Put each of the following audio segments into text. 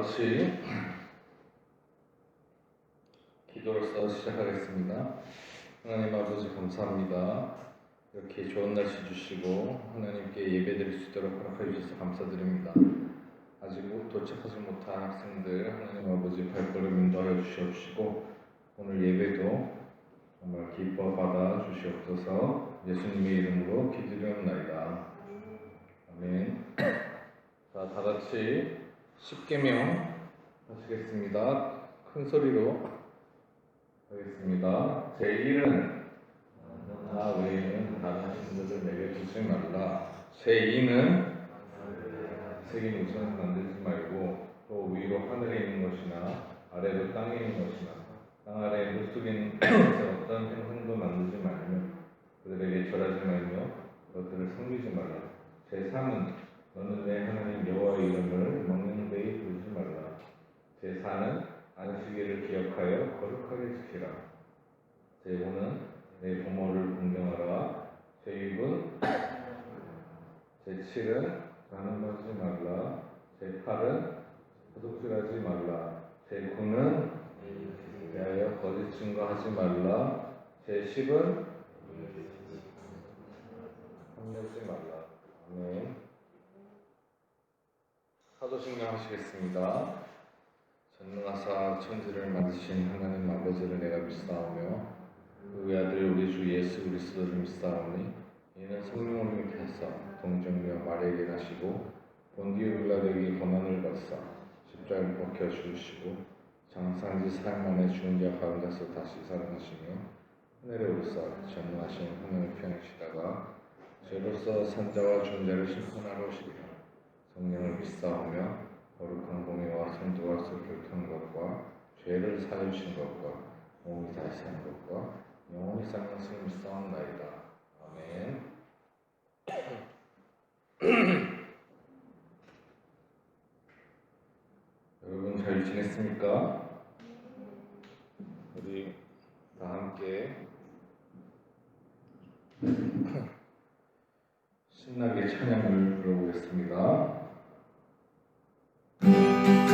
같이 기도로서 시작하겠습니다. 하나님 아버지 감사합니다. 이렇게 좋은 날씨 주시고 하나님께 예배드릴 수 있도록 허락해 주셔서 감사드립니다. 아직 도착하지 못한 학생들 하나님 아버지 발걸음 인도하여 주시옵시고 오늘 예배도 정말 기뻐 받아 주시옵소서. 예수님의 이름으로 기도드리옵나이다. 아멘. 자, 다 같이 십계명 하시겠습니다. 큰 소리로 하겠습니다. 제1은 나 외에는 다른 신들을 내게 두지 말라. 제2는 색인 우상 만들지 말고 또 위로 하늘에 있는 것이나 아래로 땅에 있는 것이나 땅 아래 물속에 있는 어떤 행성도 만들지 말며 그들에게 절하지 말며 그것들을 섬기지 말라. 제3은 너는 내 하나님 여호와의 이름을 먹는 데에 부르지 말라. 제4는 안식일을 기억하여 거룩하게 지키라. 제5는 내 부모를 공경하라. 제6은 제7은 간음하지 말라. 제8은 도둑질하지 말라. 제9는 대하여 거짓 증거하지 말라. 제10은 함내지 말라. 아멘. 사도신경 하시겠습니다. 전능하사 천지를 만드신 하나님 아버지를 내가 믿사오며 그 외아들 우리 주 예수 그리스도를 믿사오니 이는 성령으로 밑에서 동정녀 마리아에게 나시고 본디오 빌라도에게 고난을 받사 십자가에 박혀 죽으시고 장사한 지 사흘 만에 죽은 자 가운데서 다시 살아나시며 하늘에 오르사 전능하신 하나님을 평행시다가 죄로서 산자와 죽은 자를 심판하러 오시리라. 성령을 믿사오며 거룩한 공예와 선도와 교통한 것과 죄를 사해주신 것과 몸이 다시 사는 것과 영원히 사는 것을 믿사옵나이다. 아멘. 여러분 잘 지냈습니까? 우리 다 함께 신나게 찬양을 불러보겠습니다. 성령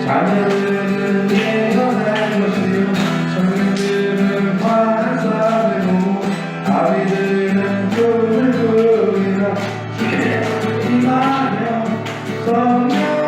자녀들은 예언할 것이요 청년들은 환상을 보고 아비들은 꿈을 꾸리라 주의 임하며 성령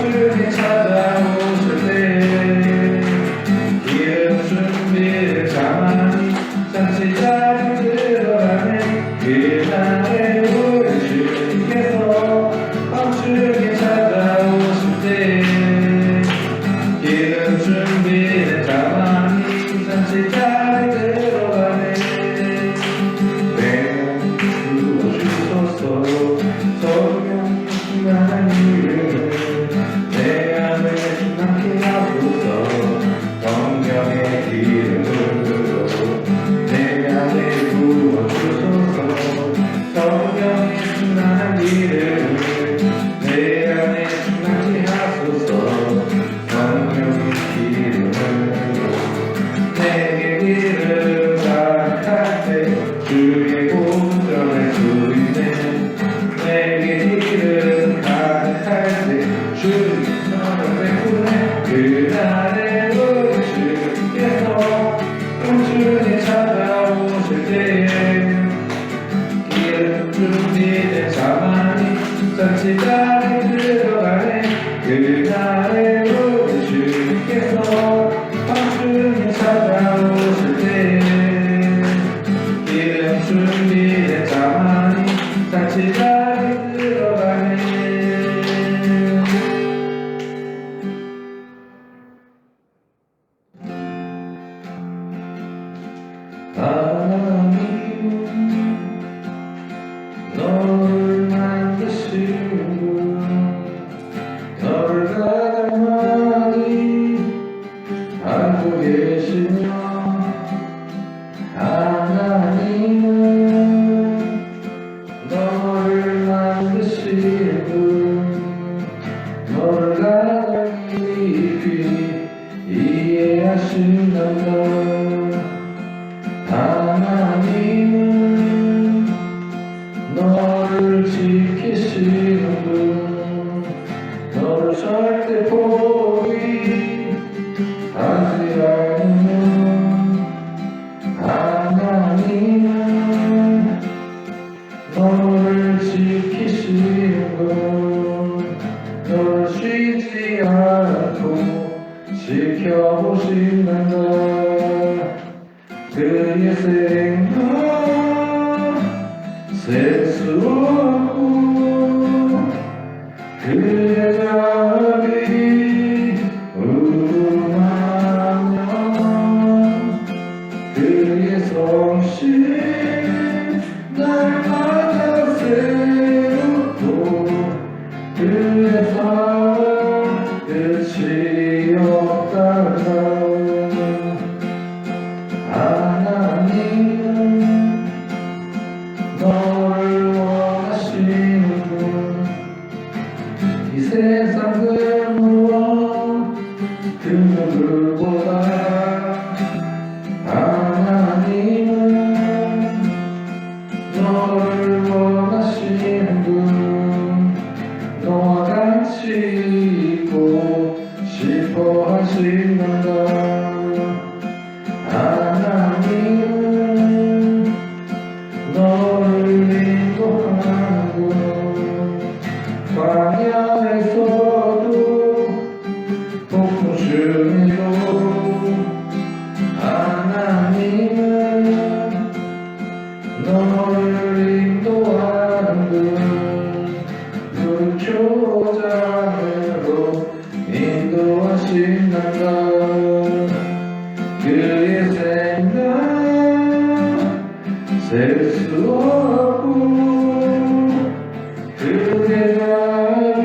주님 찾아오실 때 그날에 우리 주께서 온전히 찾아오실 때에 기름 준비된 자만이 잔치자리에 들어가네. 그날에 우리 주께서 온전히 찾아오실 때에 기름 준비된 자만이 잔치자리에 들어가네. 하나님은 너를 만드시고 너를 가장 많이 알고 계시며 하나님은 너를 만드시고 너를 가장 깊이 이해하시는가. 하나님은 너를 지키시는 분, 너를 절대 포기하지 않는 하나님은 너를 지키시는 분, 너를 쉬지 않고 지켜보시는가. 그의 생각 셀 수 없고 그의 자비 무궁하며 그의 성실 날마다 새롭고 그의 사랑 끝이 없다가. 하나님은 너를 원하시는 분, 이 세상 그 무엇 그 누구보다 하나님은 너를 원하시는 분, 너와 같이 있고 싶어 하시는가. 하나님은 너를 인도하고 광야에서도 폭풍 중에도 하나님은 너를 인도하는 불교장으로 인도하시는가. 그의 생각 셀 수 없고 그의 자비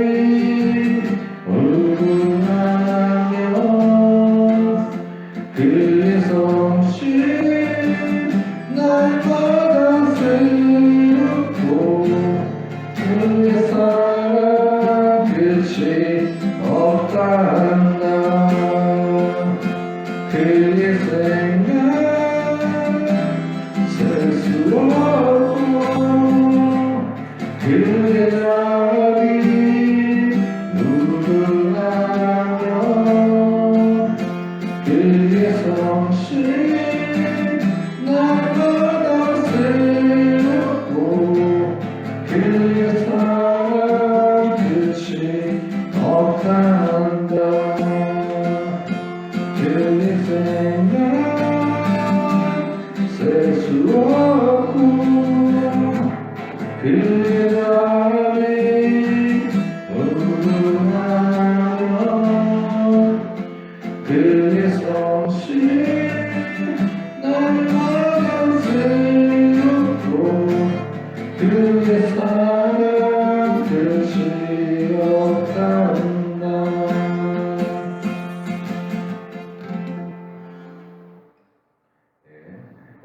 무궁하며 그의 성실 날마다 새롭고 그의 사랑 끝이 없단다. 그의 생각 셀 수 없고 그의 자비 무궁하며 그의 성실 날마다 새롭고 그의 사랑 끝이 없단다. 그의 생각 셀 수 없고 그의 자비 무궁하며 그의 성실 날마다 새롭고 그의 사랑 끝이 없단다.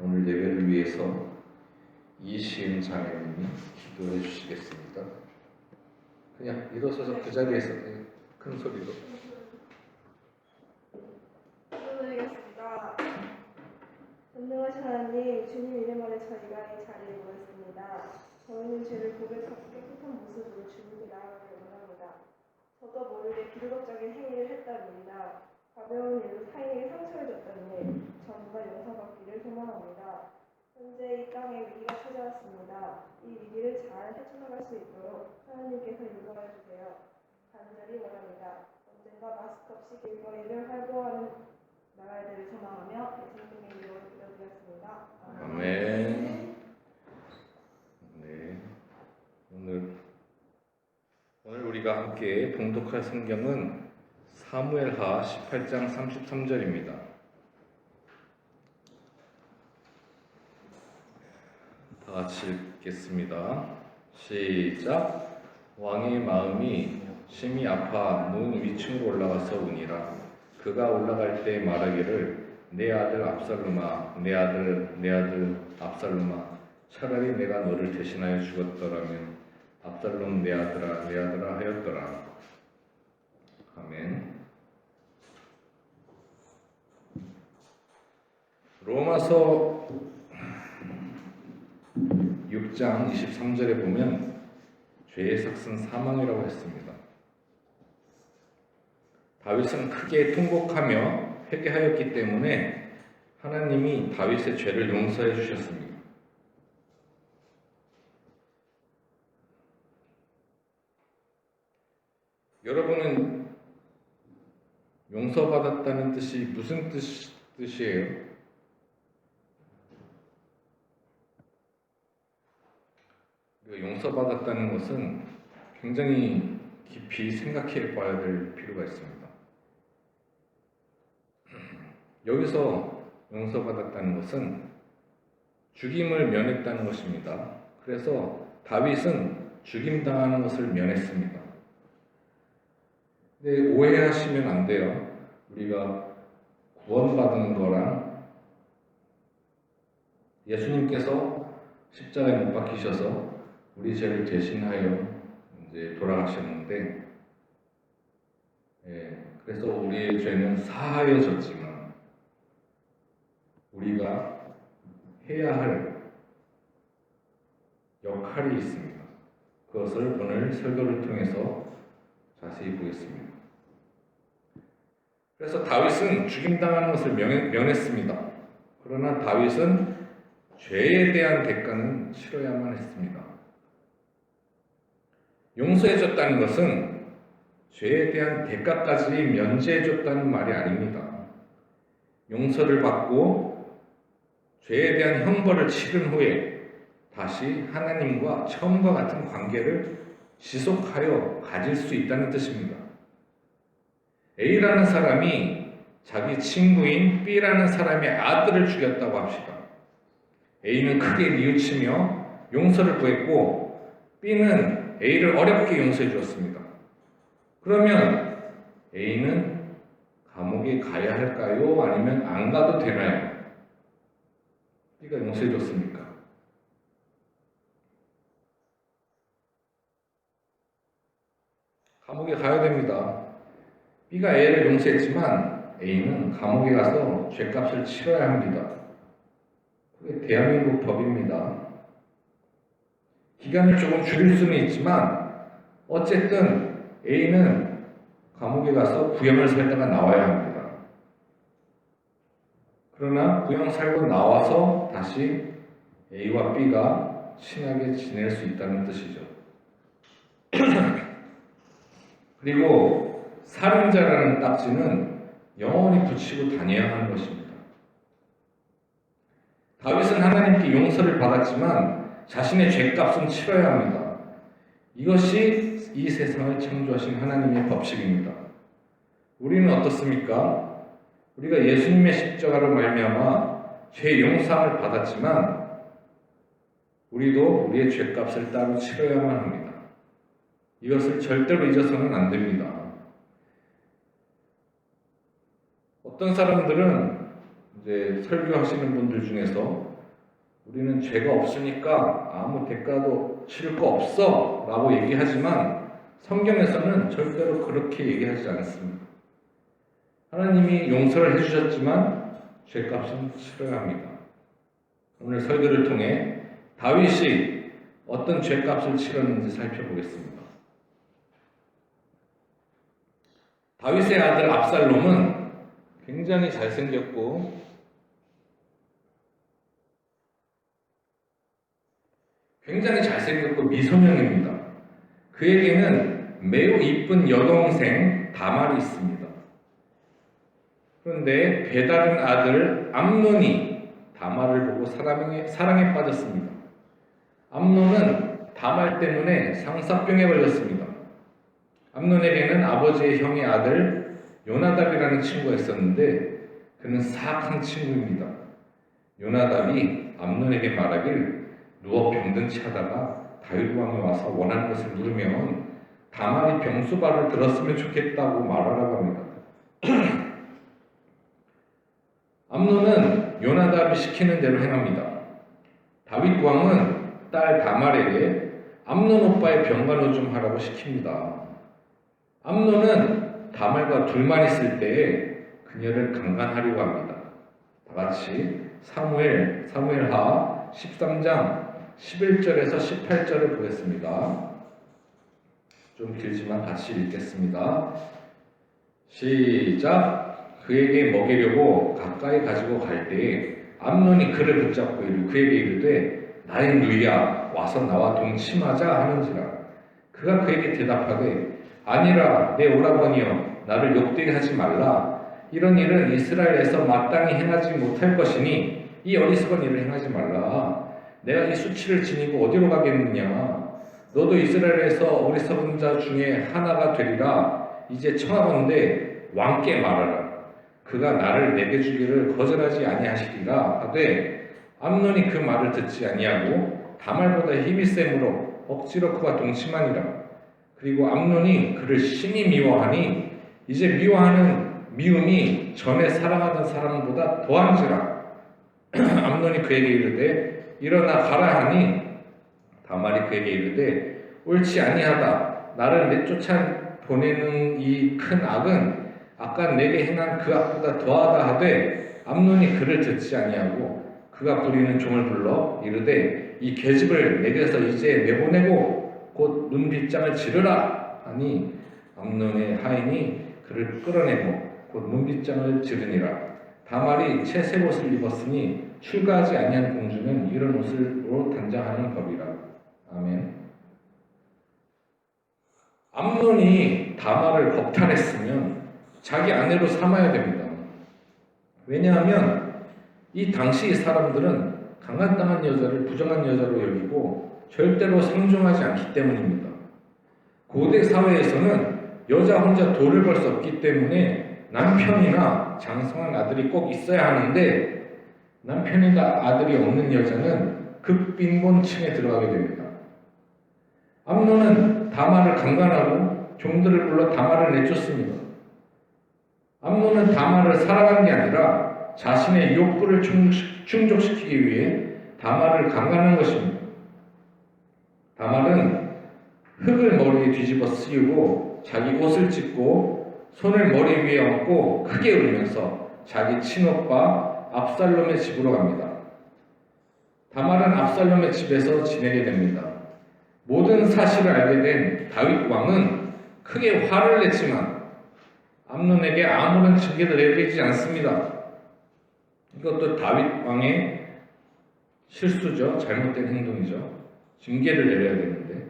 오늘 예배를 위해서 이시은 자매님이 기도해 주시겠습니다. 그냥 일어서서 그 자리에서 큰 소리로. 기도드리겠습니다. 전능하신 하나님, 주님 이름 아래 저희가 이 자리에 모였습니다. 저희는 죄를 고백하고 깨끗한 모습으로 주님께 나아가길 원합니다. 저도 모르게 비도덕적인 행위를 했답니다. 가벼운 일로 타인에게 상처를 줬다니 전부가 용서받기를 소망합니다. 현재 이 땅에 위기가 찾아왔습니다. 이 위기를 잘 헤쳐나갈 수 있도록 하나님께서 인도하여 주세요. 간절히 원합니다. 언젠가 마스크 없이 길거리를 활보하는 나라를 소망하며 예수님의 이름으로 기도드렸습니다. 아멘. 네. 오늘 우리가 함께 봉독할 성경은 사무엘하 18장 33절입니다. 다 같이 읽겠습니다. 시작. 왕의 마음이 심히 아파 문 위층으로 올라가서 우니라. 그가 올라갈 때 말하기를 내 아들 압살롬아, 내 아들 압살롬아, 차라리 내가 너를 대신하여 죽었더라면 압살롬 내 아들아 하였더라. 아멘. 로마서 6장 23절에 보면 죄의 삭은 사망이라고 했습니다. 다윗은 크게 통곡하며 회개하였기 때문에 하나님이 다윗의 죄를 용서해 주셨습니다. 여러분은 용서받았다는 뜻이 무슨 뜻이에요? 용서받았다는 것은 굉장히 깊이 생각해 봐야 될 필요가 있습니다. 여기서 용서받았다는 것은 죽임을 면했다는 것입니다. 그래서 다윗은 죽임당하는 것을 면했습니다. 근데 오해하시면 안 돼요. 우리가 구원받은 거랑 예수님께서 십자가에 못 박히셔서 우리 죄를 대신하여 이제 돌아가셨는데, 그래서 우리의 죄는 사하여졌지만 우리가 해야 할 역할이 있습니다. 그것을 오늘 설교를 통해서 자세히 보겠습니다. 그래서 다윗은 죽임당하는 것을 면했습니다. 그러나 다윗은 죄에 대한 대가는 치러야만 했습니다. 용서해줬다는 것은 죄에 대한 대가까지 면제해줬다는 말이 아닙니다. 용서를 받고 죄에 대한 형벌을 치른 후에 다시 하나님과 처음과 같은 관계를 지속하여 가질 수 있다는 뜻입니다. A라는 사람이 자기 친구인 B라는 사람의 아들을 죽였다고 합시다. A는 크게 뉘우치며 용서를 구했고 B는 A를 어렵게 용서해 주었습니다. 그러면 A는 감옥에 가야 할까요? 아니면 안 가도 되나요? B가 용서해 줬습니까? 감옥에 가야 됩니다. B가 A를 용서했지만 A는 감옥에 가서 죄값을 치러야 합니다. 그게 대한민국 법입니다. 기간을 조금 줄일 수는 있지만 어쨌든 A는 감옥에 가서 구형을 살다가 나와야 합니다. 그러나 구형 살고 나와서 다시 A와 B가 친하게 지낼 수 있다는 뜻이죠. 그리고 살인자라는 딱지는 영원히 붙이고 다녀야 하는 것입니다. 다윗은 하나님께 용서를 받았지만 자신의 죄값은 치러야 합니다. 이것이 이 세상을 창조하신 하나님의 법칙입니다. 우리는 어떻습니까? 우리가 예수님의 십자가로 말미암아 죄 용서를 받았지만 우리도 우리의 죄값을 따로 치러야만 합니다. 이것을 절대로 잊어서는 안 됩니다. 어떤 사람들은 이제 설교하시는 분들 중에서 우리는 죄가 없으니까 아무 대가도 치를 거 없어 라고 얘기하지만 성경에서는 절대로 그렇게 얘기하지 않습니다. 하나님이 용서를 해주셨지만 죄값은 치러야 합니다. 오늘 설교를 통해 다윗이 어떤 죄값을 치렀는지 살펴보겠습니다. 다윗의 아들 압살롬은 굉장히 잘생겼고 미소년입니다. 그에게는 매우 이쁜 여동생 다말이 있습니다. 그런데 배다른 아들 암논이 다말을 보고 사랑에 빠졌습니다. 암논은 다말 때문에 상사병에 걸렸습니다. 암논에게는 아버지의 형의 아들 요나답이라는 친구가 있었는데 그는 사악한 친구입니다. 요나답이 암논에게 말하길 누워 병든 채 하다가 다윗 왕이 와서 원하는 것을 물으면 다말이 병수발을 들었으면 좋겠다고 말하라고 합니다. 암논은 요나답이 시키는 대로 행합니다. 다윗 왕은 딸 다말에게 암논 오빠의 병간호 좀 하라고 시킵니다. 암논은 다말과 둘만 있을 때에 그녀를 강간하려고 합니다. 다같이 사무엘하 13장 11절에서 18절을 보겠습니다. 좀 길지만 같이 읽겠습니다. 시작. 그에게 먹이려고 가까이 가지고 갈 때에 암논이 그를 붙잡고 그에게 이르되 나의 누이야 와서 나와 동침하자 하는지라. 그가 그에게 대답하되 아니라 내 오라버니여 나를 욕되게 하지 말라. 이런 일은 이스라엘에서 마땅히 행하지 못할 것이니 이 어리석은 일을 행하지 말라. 내가 이 수치를 지니고 어디로 가겠느냐. 너도 이스라엘에서 어리석은 자 중에 하나가 되리라. 이제 청하건대 왕께 말하라. 그가 나를 내게 주기를 거절하지 아니하시리라 하되 암논이 그 말을 듣지 아니하고 다말보다 힘이 셈으로 억지로 그와 동침하니라. 그리고 암논이 그를 심히 미워하니 이제 미워하는 미움이 전에 사랑하던 사람보다 더한지라. 암논이 그에게 이르되 일어나 가라 하니 다말이 그에게 이르되 옳지 아니하다. 나를 내쫓아 보내는 이 큰 악은 아까 내게 행한 그 악보다 더하다 하되 암논이 그를 듣지 아니하고 그가 부리는 종을 불러 이르되 이 계집을 내게서 이제 내보내고 곧 문빗장을 지르라 하니 암논의 하인이 그를 끌어내고 곧 문빗장을 지르니라. 다말이 채 새 옷을 입었으니 출가하지 아니한 공주는 이런 옷으로 단장하는 법이라. 아멘. 암논이 다말을 겁탈했으면 자기 아내로 삼아야 됩니다. 왜냐하면 이 당시 사람들은 강간당한 여자를 부정한 여자로 여기고 절대로 상종하지 않기 때문입니다. 고대 사회에서는 여자 혼자 돈을 벌 수 없기 때문에 남편이나 장성한 아들이 꼭 있어야 하는데 남편이나 아들이 없는 여자는 극빈곤층에 들어가게 됩니다. 암논은 다말을 강간하고 종들을 불러 다말을 내쫓습니다. 암논은 다말을 사랑한 게 아니라 자신의 욕구를 충족시키기 위해 다말을 강간한 것입니다. 다말은 흙을 머리에 뒤집어 씌우고 자기 옷을 찢고 손을 머리 위에 얹고 크게 울면서 자기 친오빠 압살롬의 집으로 갑니다. 다말은 압살롬의 집에서 지내게 됩니다. 모든 사실을 알게 된 다윗 왕은 크게 화를 냈지만 암논에게 아무런 징계를 내리지 않습니다. 이것도 다윗 왕의 실수죠. 잘못된 행동이죠. 징계를 내려야 되는데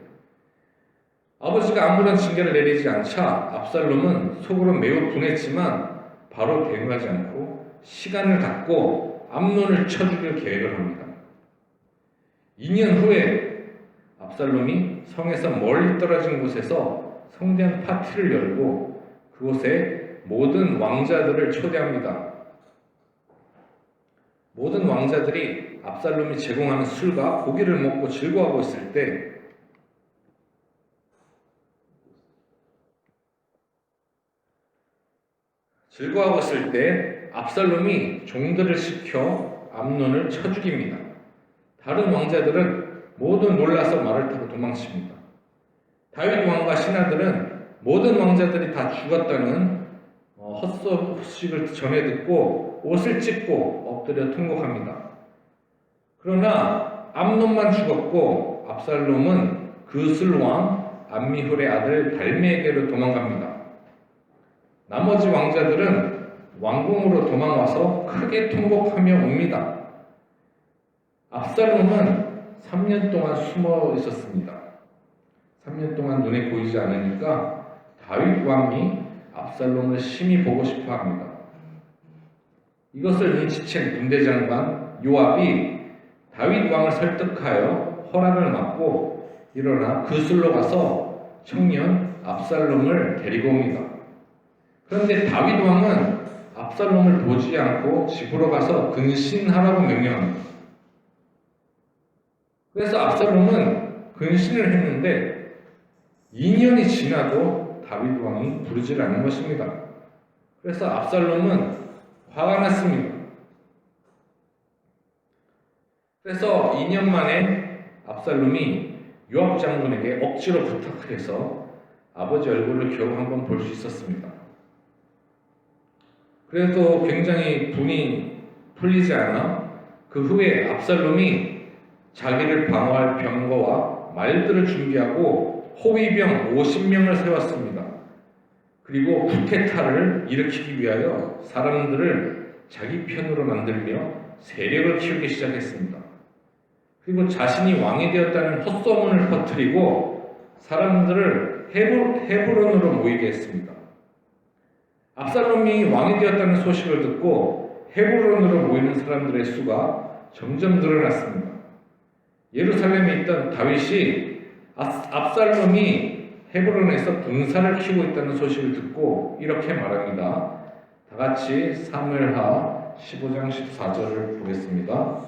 아버지가 아무런 징계를 내리지 않자 압살롬은 속으로 매우 분했지만 바로 대응하지 않고 시간을 갖고 암논을 쳐 죽일 계획을 합니다. 2년 후에 압살롬이 성에서 멀리 떨어진 곳에서 성대한 파티를 열고 그곳에 모든 왕자들을 초대합니다. 모든 왕자들이 압살롬이 제공하는 술과 고기를 먹고 즐거워하고 있을 때 압살롬이 종들을 시켜 암논을 쳐 죽입니다. 다른 왕자들은 모두 놀라서 말을 타고 도망칩니다. 다윗 왕과 신하들은 모든 왕자들이 다 죽었다는 헛소식을 전해 듣고 옷을 찢고 엎드려 통곡합니다. 그러나 암논만 죽었고 압살롬은 그슬 왕 암미훌의 아들 달메에게로 도망갑니다. 나머지 왕자들은 왕궁으로 도망와서 크게 통곡하며 옵니다. 압살롬은 3년 동안 숨어 있었습니다. 3년 동안 눈에 보이지 않으니까 다윗 왕이 압살롬을 심히 보고 싶어 합니다. 이것을 눈치챈 군대 장관 요압이 다윗 왕을 설득하여 허락을 받고 일어나 그술로 가서 청년 압살롬을 데리고 옵니다. 그런데 다윗 왕은 압살롬을 보지 않고 집으로 가서 근신하라고 명령합니다. 그래서 압살롬은 근신을 했는데 2년이 지나도 다윗 왕이 부르질 않은 것입니다. 그래서 압살롬은 화가 났습니다. 그래서 2년 만에 압살롬이 요압 장군에게 억지로 부탁을 해서 아버지 얼굴을 겨우 한번 볼 수 있었습니다. 그래도 굉장히 분이 풀리지 않아 그 후에 압살롬이 자기를 방어할 병거와 말들을 준비하고 호위병 50명을 세웠습니다. 그리고 쿠데타를 일으키기 위하여 사람들을 자기 편으로 만들며 세력을 키우기 시작했습니다. 그리고 자신이 왕이 되었다는 헛소문을 퍼뜨리고 사람들을 헤브론으로 모이게 했습니다. 압살롬이 왕이 되었다는 소식을 듣고 헤브론으로 모이는 사람들의 수가 점점 늘어났습니다. 예루살렘에 있던 다윗이 압살롬이 헤브론에서 군사를 키우고 있다는 소식을 듣고 이렇게 말합니다. 다 같이 사무엘하 15장 14절을 보겠습니다.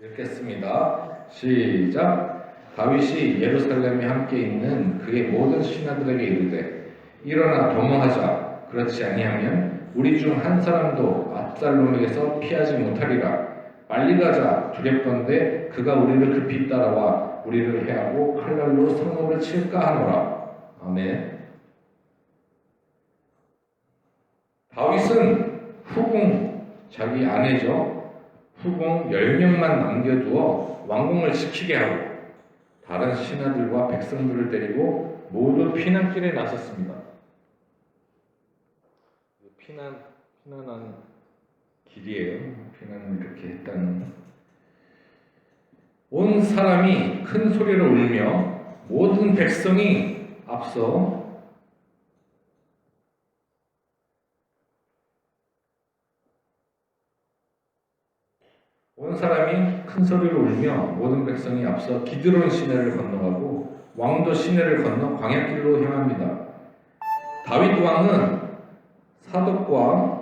읽겠습니다. 시작. 다윗이 예루살렘에 함께 있는 그의 모든 신하들에게 이르되 일어나 도망하자. 그렇지 아니하면 우리 중 한 사람도 압살롬에게서 피하지 못하리라. 빨리 가자. 두렵건대 그가 우리를 급히 따라와 우리를 해하고 칼날로 성읍을 칠까 하노라. 아멘. 다윗은 후궁, 자기 아내죠. 후궁 10명만 남겨두어 왕궁을 지키게 하고 다른 신하들과 백성들을 데리고 모두 피난길에 나섰습니다. 피난한 길이에요. 피난을 이렇게 했다는. 온 사람이 큰 소리로 울며 모든 백성이 앞서 기드론 시내를 건너가고 왕도 시내를 건너 광야길로 향합니다. 다윗 왕은 사독과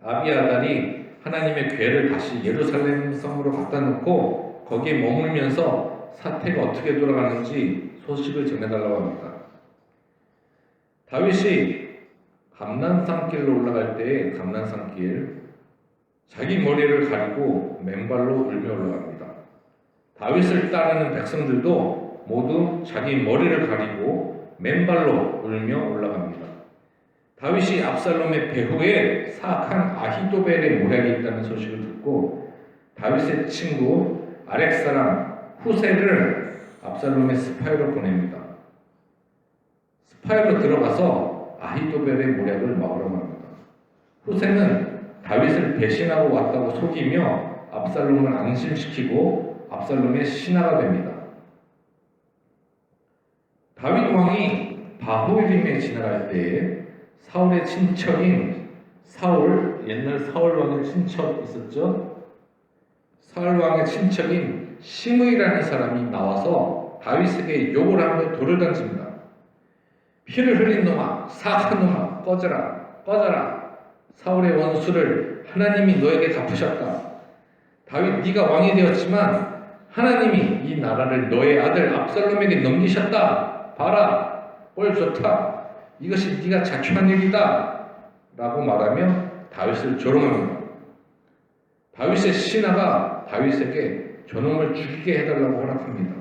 아비아달이 하나님의 궤를 다시 예루살렘 성으로 갖다 놓고 거기에 머물면서 사태가 어떻게 돌아가는지 소식을 전해달라고 합니다. 다윗이 감난산길로 올라갈 때에 감난산길 자기 머리를 가리고 맨발로 울며 올라갑니다. 다윗을 따르는 백성들도 모두 자기 머리를 가리고 맨발로 울며 올라갑니다. 다윗이 압살롬의 배후에 사악한 아히도벨의 모략이 있다는 소식을 듣고 다윗의 친구 아렉사람 후세를 압살롬의 스파이로 보냅니다. 스파이로 들어가서 아히도벨의 모략을 막으러 갑니다. 후세는 다윗을 배신하고 왔다고 속이며 압살롬을 안심시키고 압살롬의 신하가 됩니다. 다윗 왕이 바후림에 지나갈 때에 사울의 친척인 옛날 사울 왕의 친척 있었죠? 사울 왕의 친척인 시므이라는 사람이 나와서 다윗에게 욕을 하며 돌을 던집니다. 피를 흘린 놈아, 사악한 놈아, 꺼져라. 사울의 원수를 하나님이 너에게 갚으셨다. 다윗 네가 왕이 되었지만 하나님이 이 나라를 너의 아들 압살롬에게 넘기셨다. 봐라, 꼴 좋다. 이것이 네가 자초한 일이다. 라고 말하며 다윗을 조롱합니다. 다윗의 신하가 다윗에게 저놈을 죽이게 해달라고 허락합니다.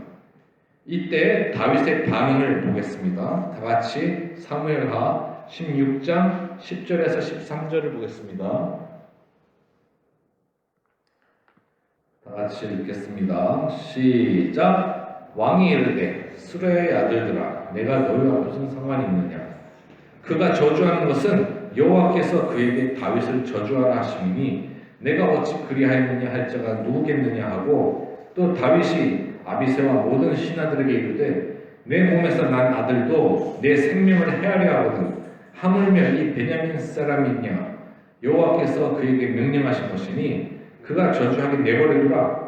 이때 다윗의 반응을 보겠습니다. 다 같이 사무엘하 16장 10절에서 13절을 보겠습니다. 다 같이 읽겠습니다. 시작. 왕이 이르되 수레의 아들들아 해라. 내가 너희와 무슨 상관이 있느냐. 그가 저주하는 것은 여호와께서 그에게 다윗을 저주하라 하시니 내가 어찌 그리하였느냐 할 자가 누구겠느냐 하고 또 다윗이 아비새와 모든 신하들에게 이르되 내 몸에서 난 아들도 내 생명을 해하려 하거든 하물며 이 베냐민 사람이냐 여호와께서 그에게 명령하신 것이니 그가 저주하게 내버리두라.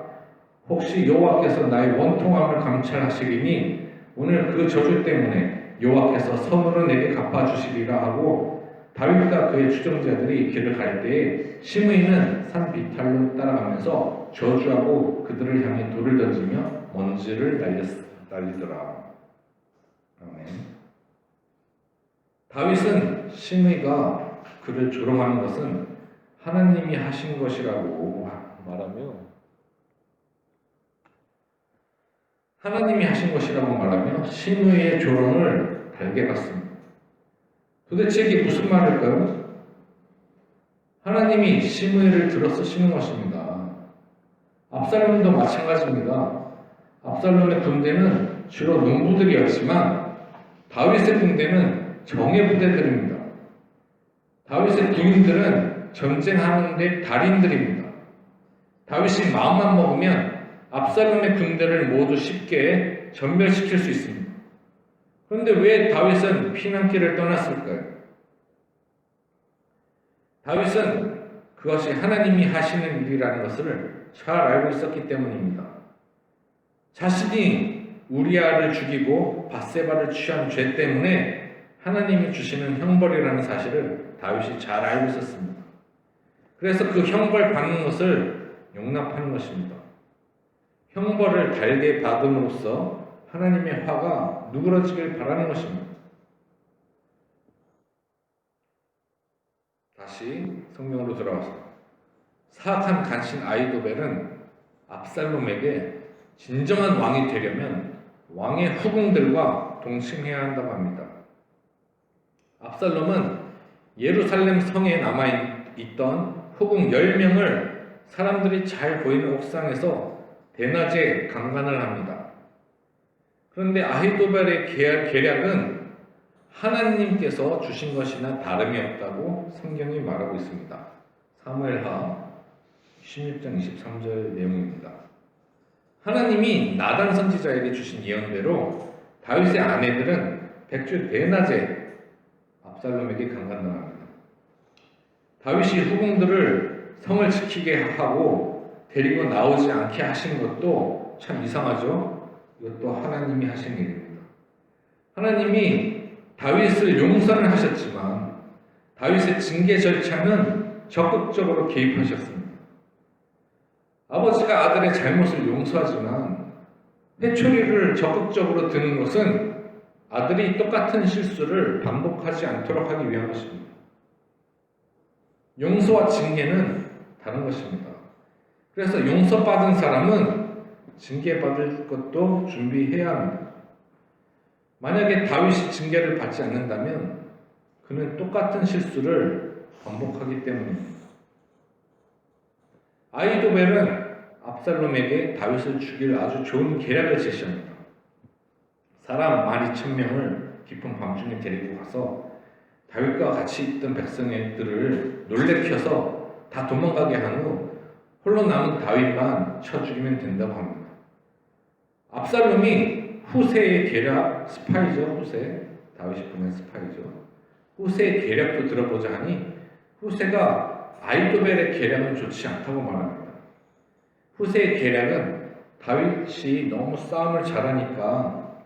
혹시 여호와께서 나의 원통함을 감찰하시리니 오늘 그 저주 때문에 여호와께서 선으로 내게 갚아주시리라 하고 다윗과 그의 추종자들이 길을 갈 때에 시므이는 산 비탈로 따라가면서 저주하고 그들을 향해 돌을 던지며 먼지를 날리더라. 아멘. 다윗은 시므이가 그를 조롱하는 것은 하나님이 하신 것이라고 말하며 시므이의 조롱을 달게 받습니다. 도대체 이게 무슨 말일까요? 하나님이 시므이를 들어 쓰시는 것입니다. 압살롬도 마찬가지입니다. 압살롬의 군대는 주로 농부들이었지만 다윗의 군대는 정예 부대들입니다. 다윗의 군인들은 전쟁하는데 달인들입니다. 다윗이 마음만 먹으면 압살롬의 군대를 모두 쉽게 전멸시킬 수 있습니다. 그런데 왜 다윗은 피난길을 떠났을까요? 다윗은 그것이 하나님이 하시는 일이라는 것을 잘 알고 있었기 때문입니다. 자신이 우리아를 죽이고 밧세바를 취한 죄 때문에 하나님이 주시는 형벌이라는 사실을 다윗이 잘 알고 있었습니다. 그래서 그 형벌 받는 것을 용납하는 것입니다. 형벌을 달게 받음으로써 하나님의 화가 누그러지길 바라는 것입니다. 다시 성경으로 돌아와서 사악한 간신 아히도벨은 압살롬에게 진정한 왕이 되려면 왕의 후궁들과 동침해야 한다고 합니다. 압살롬은 예루살렘 성에 남아있던 후궁 10명을 사람들이 잘 보이는 옥상에서 대낮에 강간을 합니다. 그런데 아히도벨의 계략은 하나님께서 주신 것이나 다름이 없다고 성경이 말하고 있습니다. 사무엘하 16장 23절 내용입니다. 하나님이 나단 선지자에게 주신 예언대로 다윗의 아내들은 백주 대낮에 압살롬에게 강간당합니다. 다윗이 후궁들을 성을 지키게 하고 데리고 나오지 않게 하신 것도 참 이상하죠? 이것도 하나님이 하신 일입니다. 하나님이 다윗을 용서는 하셨지만 다윗의 징계 절차는 적극적으로 개입하셨습니다. 아버지가 아들의 잘못을 용서하지만 회초리를 적극적으로 드는 것은 아들이 똑같은 실수를 반복하지 않도록 하기 위한 것입니다. 용서와 징계는 다른 것입니다. 그래서 용서받은 사람은 징계받을 것도 준비해야 합니다. 만약에 다윗이 징계를 받지 않는다면 그는 똑같은 실수를 반복하기 때문입니다. 아히도벨은 압살롬에게 다윗을 죽일 아주 좋은 계략을 제시합니다. 사람 12,000명을 깊은 밤중에 데리고 가서 다윗과 같이 있던 백성들을 놀래켜서 다 도망가게 한 후 홀로 남은 다윗만 쳐 죽이면 된다고 합니다. 압살롬이 후세의 계략, 스파이죠. 후세, 다윗이 보낸 스파이죠. 후세의 계략도 들어보자 하니 후세가 아히도벨의 계략은 좋지 않다고 말합니다. 후세의 계략은 다윗이 너무 싸움을 잘하니까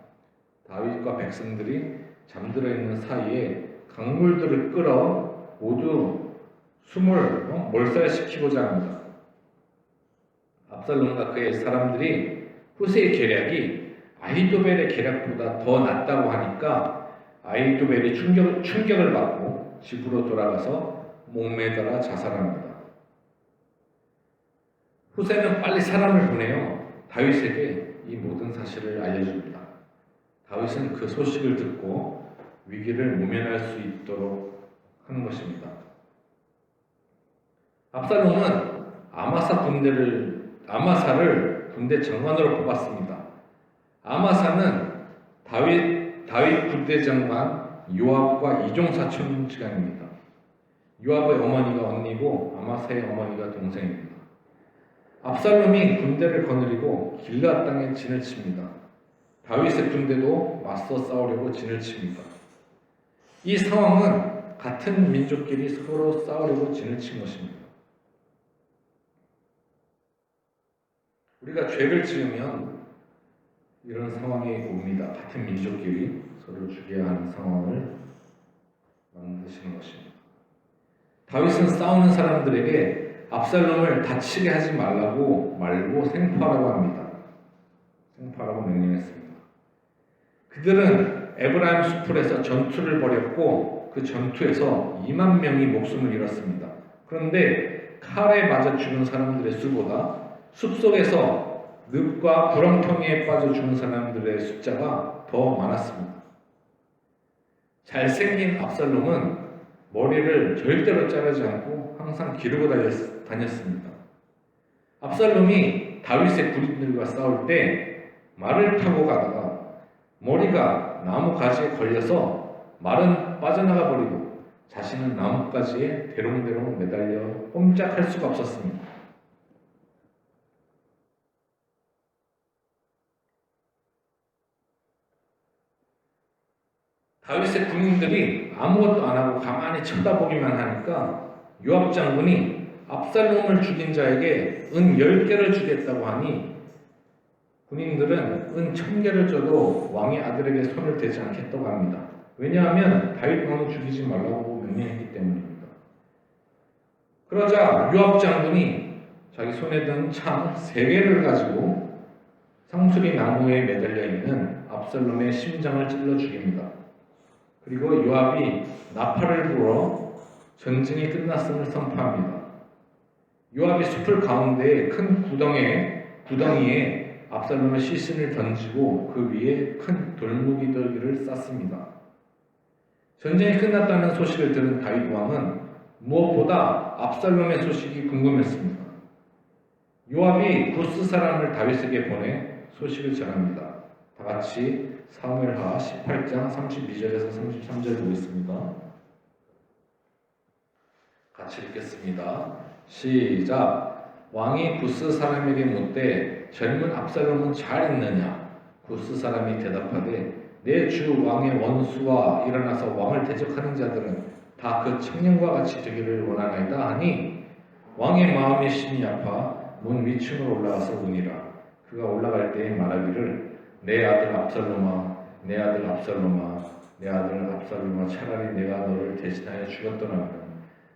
다윗과 백성들이 잠들어 있는 사이에 강물들을 끌어 모두 숨을 몰살시키고자 합니다. 압살롬과 그의 사람들이 후세의 계략이 아히도벨의 계략보다 더 낫다고 하니까 아히도벨이 충격을 받고 집으로 돌아가서 목매달아 자살합니다. 후세는 빨리 사람을 보내어 다윗에게 이 모든 사실을 알려줍니다. 다윗은 그 소식을 듣고 위기를 모면할 수 있도록 하는 것입니다. 압살롬은 아마사를 군대 장관으로 뽑았습니다. 아마사는 다윗 군대장관 요압과 이종사촌 지간입니다. 요압의 어머니가 언니고 아마사의 어머니가 동생입니다. 압살롬이 군대를 거느리고 길르앗 땅에 진을 칩니다. 다윗의 군대도 맞서 싸우려고 진을 칩니다. 이 상황은 같은 민족끼리 서로 싸우려고 진을 친 것입니다. 우리가 죄를 지으면 이런 상황이 옵니다. 같은 민족끼리 서로 죽여야 하는 상황을 만드시는 것입니다. 다윗은 싸우는 사람들에게 압살롬을 다치게 하지 말고 생포하라고 합니다. 생포하라고 명령했습니다. 그들은 에브라임 수풀에서 전투를 벌였고 그 전투에서 2만 명이 목숨을 잃었습니다. 그런데 칼에 맞아 죽은 사람들의 수보다 숲속에서 늪과 구렁텅이에 빠져 죽은 사람들의 숫자가 더 많았습니다. 잘생긴 압살롬은 머리를 절대로 자르지 않고 항상 기르고 다녔습니다. 압살롬이 다윗의 군인들과 싸울 때 말을 타고 가다가 머리가 나무 가지에 걸려서 말은 빠져나가 버리고 자신은 나뭇가지에 대롱대롱 매달려 꼼짝할 수가 없었습니다. 다윗의 군인들이 아무것도 안 하고 가만히 쳐다보기만 하니까 요압 장군이 압살롬을 죽인 자에게 은 10개를 주겠다고 하니 군인들은 은 1000개를 줘도 왕의 아들에게 손을 대지 않겠다고 합니다. 왜냐하면 다윗 왕을 죽이지 말라고 명령했기 때문입니다. 그러자 요압 장군이 자기 손에 든 창 3개를 가지고 상수리 나무에 매달려 있는 압살롬의 심장을 찔러 죽입니다. 그리고 요압이 나팔을 불어 전쟁이 끝났음을 선포합니다. 요압이 숲을 가운데 큰 구덩이에 압살롬의 시신을 던지고 그 위에 큰 돌무기들을 쌓습니다. 전쟁이 끝났다는 소식을 들은 다윗 왕은 무엇보다 압살롬의 소식이 궁금했습니다. 요압이 구스 사람을 다윗에게 보내 소식을 전합니다. 다 같이 사무엘하 18장 32절에서 33절 보겠습니다. 같이 읽겠습니다. 시작. 왕이 구스 사람에게 묻되 젊은 압살롬은 잘 있느냐? 구스 사람이 대답하되 내 주 왕의 원수가 일어나서 왕을 대적하는 자들은 다 그 청년과 같이 되기를 원하나이다 하니 왕의 마음이 심히 아파 문 위층으로 올라가서 우니라. 그가 올라갈 때에 말하기를 내 아들 압살롬아, 내 아들 압살롬아, 내 아들 압살롬아, 차라리 내가 너를 대신하여 죽였더라면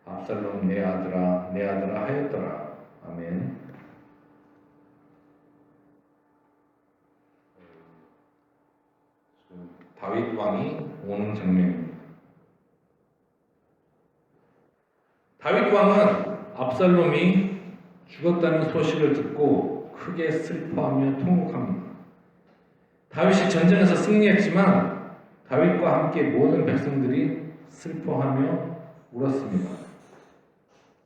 압살롬 내 아들아, 내 아들아 하였더라. 아멘. 다윗 왕이 오는 장면입니다. 다윗 왕은 압살롬이 죽었다는 소식을 듣고 크게 슬퍼하며 통곡합니다. 다윗이 전쟁에서 승리했지만 다윗과 함께 모든 백성들이 슬퍼하며 울었습니다.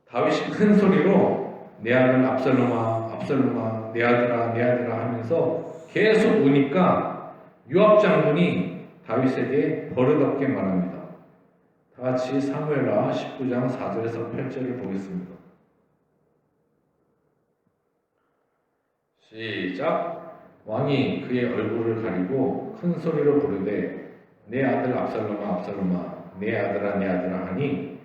다윗이 큰 소리로 내 아들 압살롬아, 압살롬아, 내 아들아, 내 아들아 하면서 계속 우니까 요압 장군이 다윗에게 버릇없게 말합니다. 다 같이 사무엘하 19장 4절에서 8절을 보겠습니다. 시작. 왕이 그의 얼굴을 가리고 큰 소리로 부르되 내 아들 압살롬아, 압살롬아, 내 아들아, 내 아들아 하니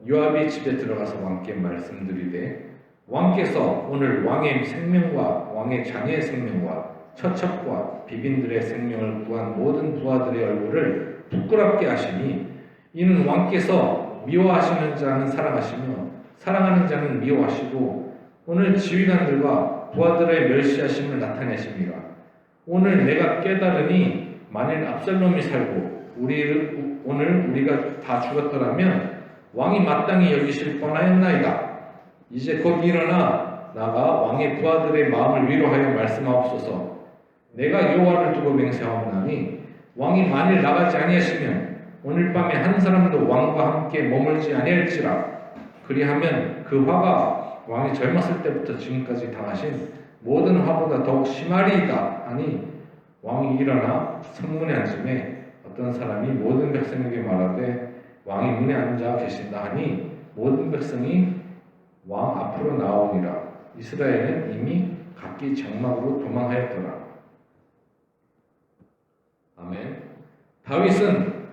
요압이 집에 들어가서 왕께 말씀드리되 왕께서 오늘 왕의 생명과 왕의 자녀의 생명과 처첩과 비빈들의 생명을 구한 모든 부하들의 얼굴을 부끄럽게 하시니 이는 왕께서 미워하시는 자는 사랑하시며 사랑하는 자는 미워하시고 오늘 지휘관들과 부하들의 멸시하심을 나타내십니다. 오늘 내가 깨달으니 만일 압살롬이 살고 오늘 우리가 다 죽었더라면 왕이 마땅히 여기실 뻔하였나이다. 이제 곧 일어나 나가 왕의 부하들의 마음을 위로하여 말씀하옵소서. 내가 여호와를 두고 맹세하오나니 왕이 만일 나가지 아니하시면 오늘 밤에 한 사람도 왕과 함께 머물지 아니할지라. 그리하면 그 화가 왕이 젊었을 때부터 지금까지 당하신 모든 화보다 더욱 심하리이다 하니 왕이 일어나 성문에 앉음에 어떤 사람이 모든 백성에게 말하되 왕이 문에 앉아 계신다 하니 모든 백성이 왕 앞으로 나오니라. 이스라엘은 이미 각기 장막으로 도망하였더라. 아멘. 다윗은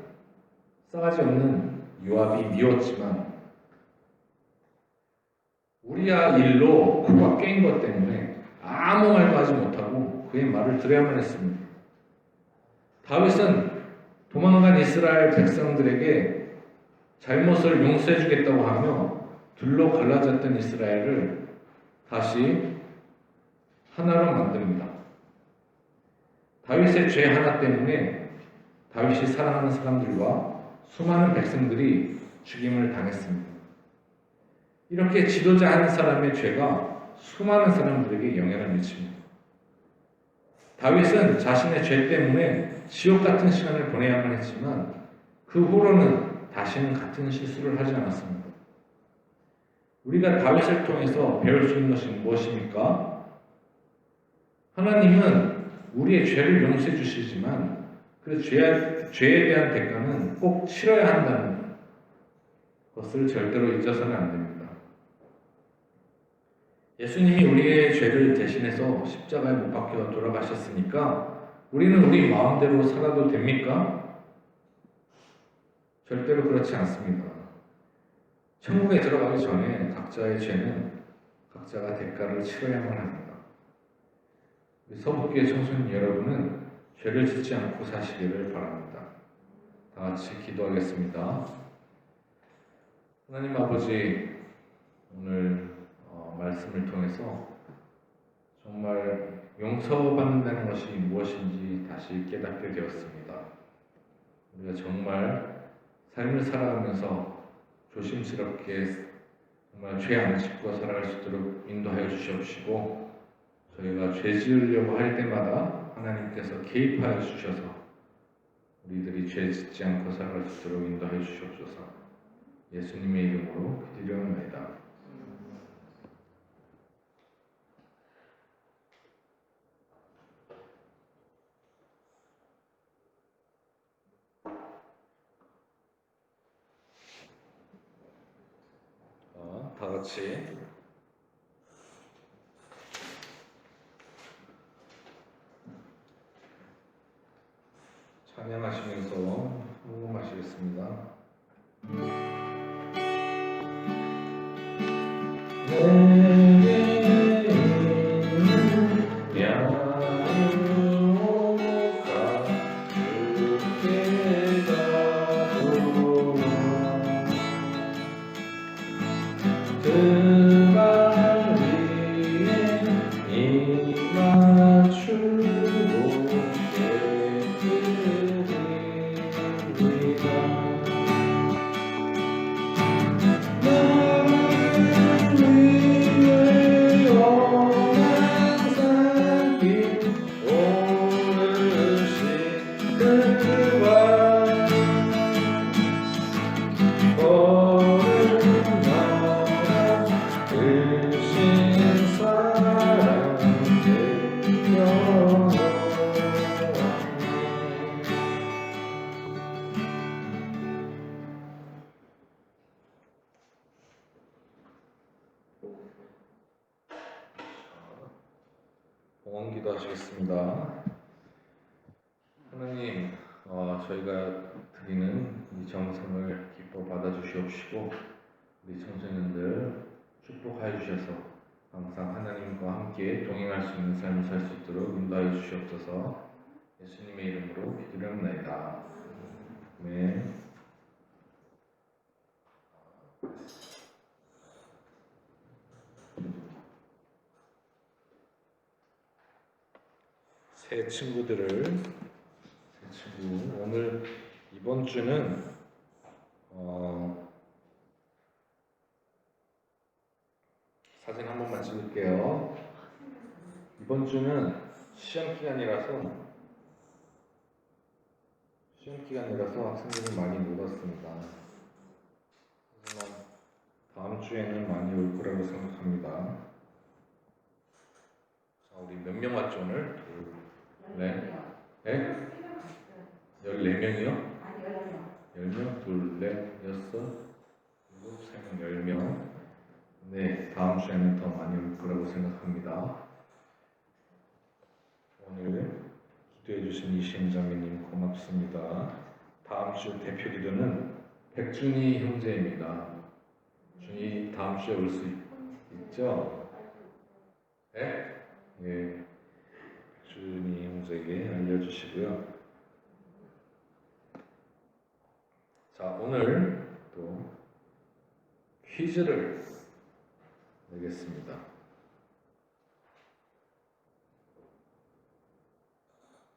싸가지 없는 요압이 미웠지만 우리야 일로 코가 깬 것 때문에 아무 말도 하지 못하고 그의 말을 들어야만 했습니다. 다윗은 도망간 이스라엘 백성들에게 잘못을 용서해 주겠다고 하며 둘로 갈라졌던 이스라엘을 다시 하나로 만듭니다. 다윗의 죄 하나 때문에 다윗이 사랑하는 사람들과 수많은 백성들이 죽임을 당했습니다. 이렇게 지도자 한 사람의 죄가 수많은 사람들에게 영향을 미칩니다. 다윗은 자신의 죄 때문에 지옥 같은 시간을 보내야만 했지만 그 후로는 다시는 같은 실수를 하지 않았습니다. 우리가 다윗을 통해서 배울 수 있는 것이 무엇입니까? 하나님은 우리의 죄를 용서해 주시지만 그 죄에 대한 대가는 꼭 치러야 한다는 것을 절대로 잊어서는 안 됩니다. 예수님이 우리의 죄를 대신해서 십자가에 못 박혀 돌아가셨으니까 우리는 우리 마음대로 살아도 됩니까? 절대로 그렇지 않습니다. 천국에 들어가기 전에 각자의 죄는 각자가 대가를 치러야만 합니다. 우리 서북교회 청소년 여러분은 죄를 짓지 않고 사시기를 바랍니다. 다 같이 기도하겠습니다. 하나님 아버지, 오늘 말씀을 통해서 정말 용서받는다는 것이 무엇인지 다시 깨닫게 되었습니다. 우리가 정말 삶을 살아가면서 조심스럽게 정말 죄 안 짓고 살아갈 수 있도록 인도하여 주시옵시고 저희가 죄 지으려고 할 때마다 하나님께서 개입하여 주셔서 우리들이 죄 짓지 않고 살아갈 수 있도록 인도하여 주시옵소서. 예수님의 이름으로 기도드리옵나이다. 다 같이 찬양하시면서 헌금하시겠습니다. 내게 있는 양육가 주께 가도록 그발 위에 임맞추고 깨뜨립니다. 나를 위해 원한 산길 오르신 그발 봉헌기도 하시겠습니다. 하나님, 저희가 드리는 이 정성을 기뻐 받아주시옵시고 우리 청소년들 축복하여 주셔서 항상 하나님과 함께 동행할 수 있는 삶을 살 수 있도록 인도하여 주시옵소서. 예수님의 이름으로 기도드립니다. 네. 새 친구 오늘 이번 주는 사진 한 번만 찍을게요. 이번 주는 시험 기간이라서 학생들이 많이 늘었습니다. 하지만 다음 주에는 많이 올 거라고 생각합니다. 자, 우리 몇 명 왔죠 오늘? 네? 네? 14명이요? 아니 10명. 10명? 둘, 넷, 여섯, 일곱, 3명, 10명. 네, 다음 주에는 더 많이 올 거라고 생각합니다. 오늘 기도해주신 이시엠자매님 고맙습니다. 다음 주 대표 기도는 백준희 형제입니다. 준이 다음 주에 올 수 있죠? 네? 예. 백준희 형제에게 알려주시고요. 자, 오늘 또 퀴즈를 내겠습니다.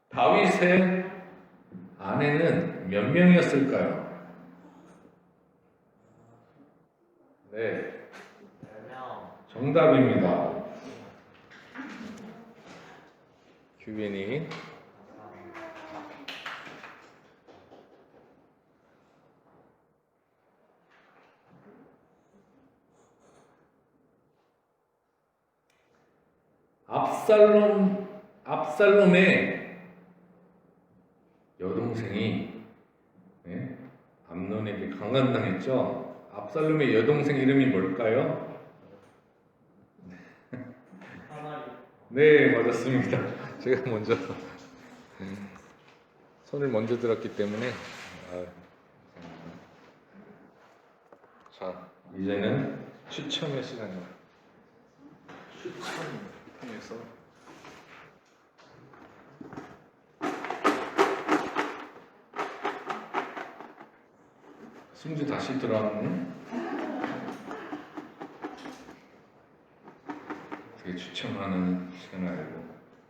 다윗의 아내는 몇 명이었을까요? 네, 10명. 정답입니다. 규빈이 압살롬의 여동생이 암논에게 강간당했죠. 압살롬의 여동생 이름이 뭘까요? 네, 맞았습니다. 제가 먼저 손을 먼저 들었기 때문에. 자, 이제는 추첨의 시간입니다. 추첨 통해서 승주 다시 들어왔네. 되게 추첨하는 시간을 알고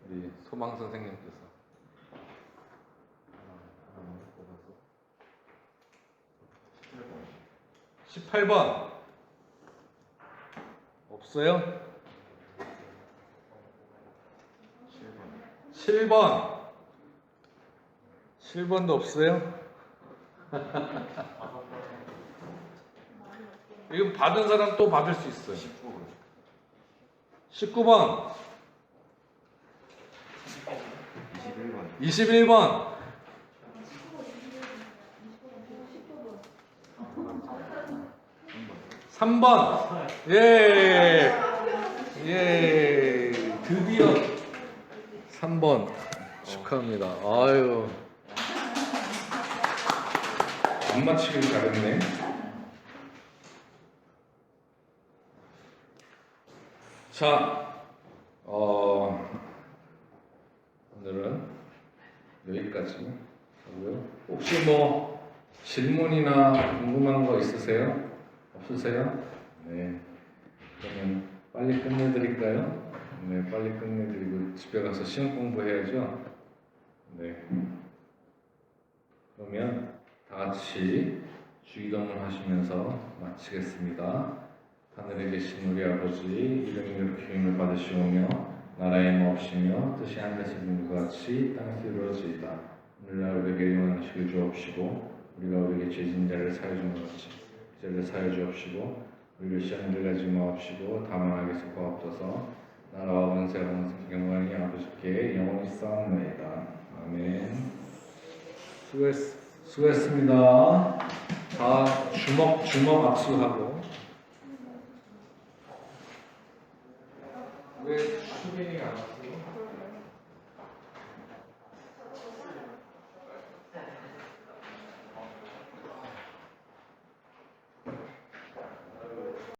우리 소망 선생님께서 18번 없어요? 7번 7번도 없어요? 이거 받은 사람 또 받을 수 있어요. 19번 21번 3번 예 드디어 3번 축하합니다. 아유 안 맞히길 잘했네. 자 오늘은 여기까지 하고요. 혹시 뭐 질문이나 궁금한 거 있으세요? 없으세요? 네. 그러면 빨리 끝내드릴까요? 네, 빨리 끝내드리고 집에 가서 시험 공부해야죠. 네. 그러면 다 같이 주기도문 하시면서 마치겠습니다. 하늘에 계신 우리 아버지, 이름이 그렇게 힘을 받으시오며 나라의 마옵시며 뜻이 하늘에서 이룬 것 같이 땅에서 이루어지이다. 오늘날 우리에게 영원한 식을 주옵시고 우리가 우리에게 죄진 자를 사하여 준 것 같이 죄를 사하여 주옵시고 우리를 시험에 들게 하지 마옵시고 다만 악에서 구하옵소서. 나라와 권세와 영광이 아버지께 영원히 쌓옵나이다. 아멘. 수고했습니다. 다 주먹 악수하고. 왜 수빈이가 안 왔어?